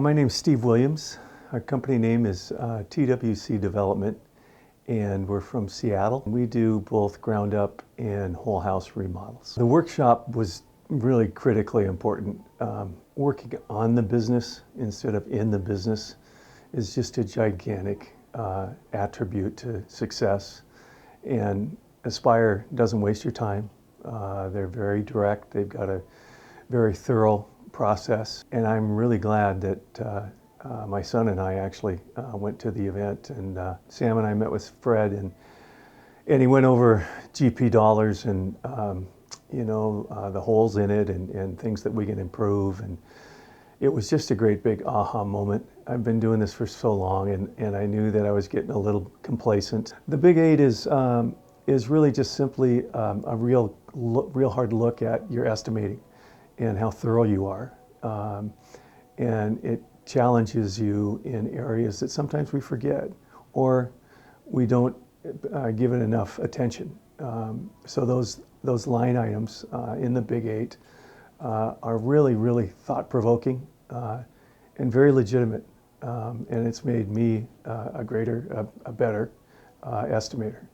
My name's Steve Williams. Our company name is TWC Development, and we're from Seattle. We do both ground up and whole house remodels. The workshop was really critically important. Working on the business instead of in the business is just a gigantic attribute to success. And Aspire doesn't waste your time. They're very direct. They've got a very thorough process, and I'm really glad that my son and I actually went to the event, and Sam and I met with Fred, and he went over GP dollars and the holes in it and things that we can improve, and it was just a great big aha moment. I've been doing this for so long, and I knew that I was getting a little complacent. The Big 8 is really just simply a real hard look at your estimating and how thorough you are. And it challenges you in areas that sometimes we forget or we don't give it enough attention. So those line items in the Big 8 are really thought-provoking and very legitimate. And it's made me a better estimator.